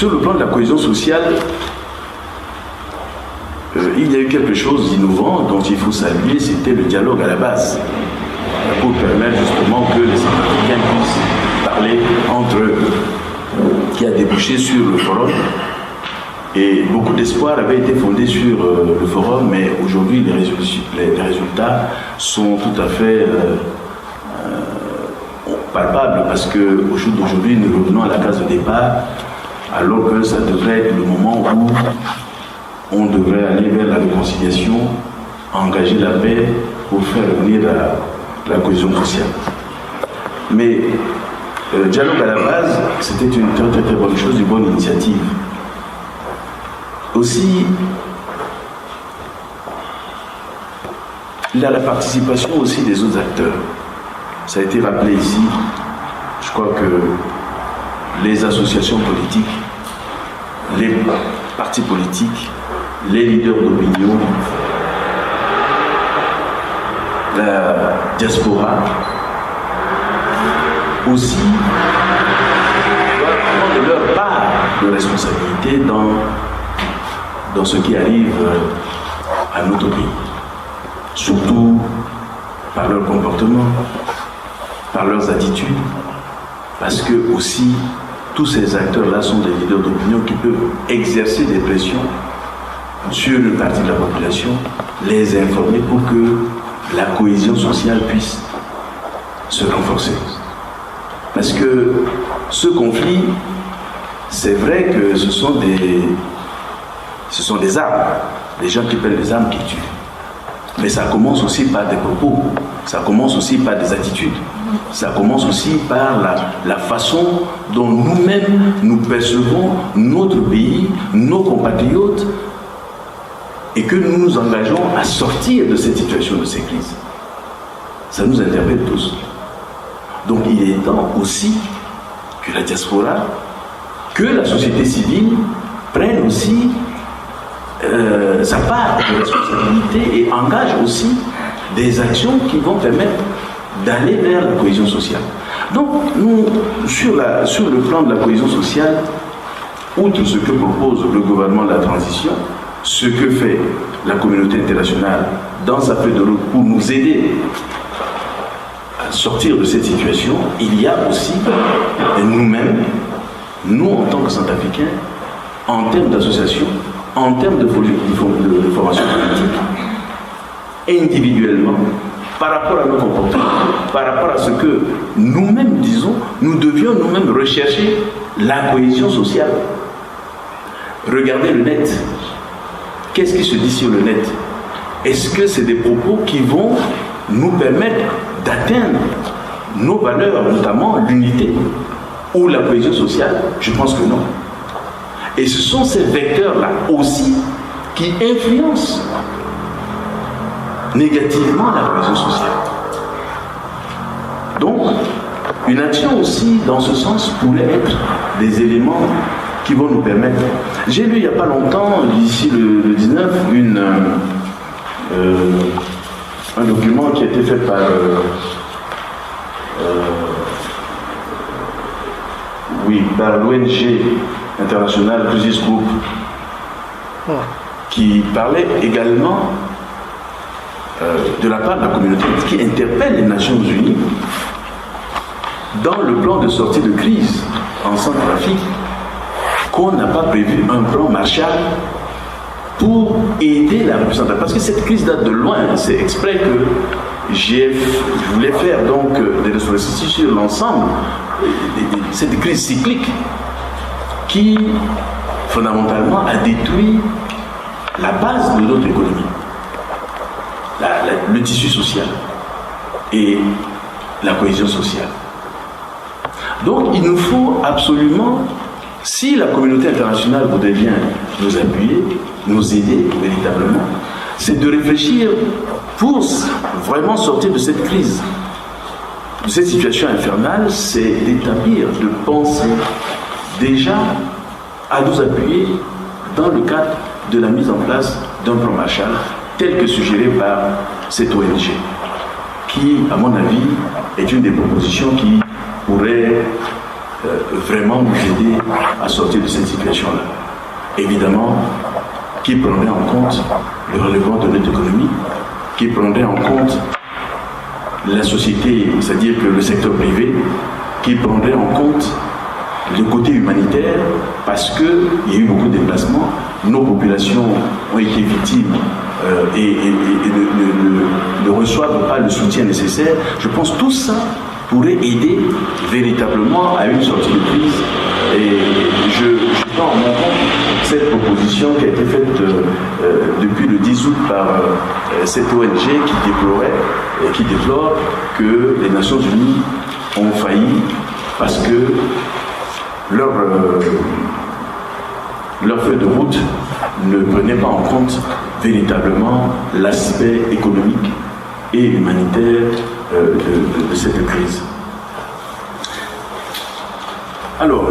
Sur le plan de la cohésion sociale, il y a eu quelque chose d'innovant dont il faut saluer, c'était le dialogue à la base, pour permettre justement que les Centrafricains puissent parler entre eux, qui a débouché sur le forum. Et beaucoup d'espoir avait été fondé sur le forum, mais aujourd'hui les résultats sont tout à fait palpables, parce qu'au jour d'aujourd'hui, nous revenons à la case de départ, alors que ça devrait être le moment où on devrait aller vers la réconciliation, engager la paix pour faire revenir la cohésion sociale. Mais le dialogue à la base, c'était une très très très bonne chose, une bonne initiative. Aussi, il y a la participation aussi des autres acteurs. Ça a été rappelé ici, je crois que les associations politiques, les partis politiques, les leaders d'opinion, la diaspora, aussi doivent prendre leur part de responsabilité dans ce qui arrive à notre pays. Surtout par leur comportement, par leurs attitudes, parce que aussi tous ces acteurs-là sont des leaders d'opinion qui peuvent exercer des pressions sur une partie de la population, les informer pour que la cohésion sociale puisse se renforcer. Parce que ce conflit, c'est vrai que ce sont des armes, des gens qui prennent des armes qui tuent. Mais ça commence aussi par des propos, ça commence aussi par des attitudes, ça commence aussi par la façon dont nous-mêmes nous percevons notre pays, nos compatriotes, et que nous nous engageons à sortir de cette situation, de ces crises. Ça nous interpelle tous. Donc il est temps aussi que la diaspora, que la société civile prenne aussi sa part de responsabilité et engage aussi des actions qui vont permettre d'aller vers la cohésion sociale. Donc nous, sur le plan de la cohésion sociale, outre ce que propose le gouvernement de la transition, ce que fait la communauté internationale dans sa feuille de route pour nous aider à sortir de cette situation, il y a aussi nous-mêmes, nous en tant que Centrafricains, en termes d'association, en termes de formation politique, individuellement, par rapport à nos comportements, par rapport à ce que nous-mêmes disons, nous devions nous-mêmes rechercher la cohésion sociale. Regardez le net. Qu'est-ce qui se dit sur le net? Est-ce que c'est des propos qui vont nous permettre d'atteindre nos valeurs, notamment l'unité ou la cohésion sociale? Je pense que non. Et ce sont ces vecteurs-là aussi qui influencent négativement la cohésion sociale. Donc, une action aussi dans ce sens pourrait être des éléments qui vont nous permettre. J'ai lu il n'y a pas longtemps, d'ici le 19, un document qui a été fait par par l'ONG internationale Crisis Group, qui parlait également de la part de la communauté, qui interpelle les Nations Unies dans le plan de sortie de crise en Centrafrique, qu'on n'a pas prévu un plan Marshall pour aider la République centrale. Parce que cette crise date de loin, c'est exprès que je voulais faire donc des réflexions sur l'ensemble de cette crise cyclique qui, fondamentalement, a détruit la base de notre économie, le tissu social et la cohésion sociale. Donc, il nous faut absolument, si la communauté internationale voudrait bien nous appuyer, nous aider véritablement, c'est de réfléchir pour vraiment sortir de cette crise, de cette situation infernale, c'est d'établir, de penser déjà à nous appuyer dans le cadre de la mise en place d'un plan Marshall tel que suggéré par cette ONG, qui, à mon avis, est une des propositions qui pourrait vraiment nous aider à sortir de cette situation-là. Évidemment, qui prendrait en compte le relèvement de notre économie, qui prendrait en compte la société, c'est-à-dire que le secteur privé, qui prendrait en compte le côté humanitaire, parce qu'il y a eu beaucoup de déplacements, nos populations ont été victimes et ne reçoivent pas le soutien nécessaire. Je pense que tout ça pourrait aider véritablement à une sortie de crise. Et je prends en compte cette proposition qui a été faite depuis le 10 août par cette ONG qui déplore que les Nations Unies ont failli parce que leur feuille de route ne prenait pas en compte véritablement l'aspect économique et humanitaire de cette crise. Alors,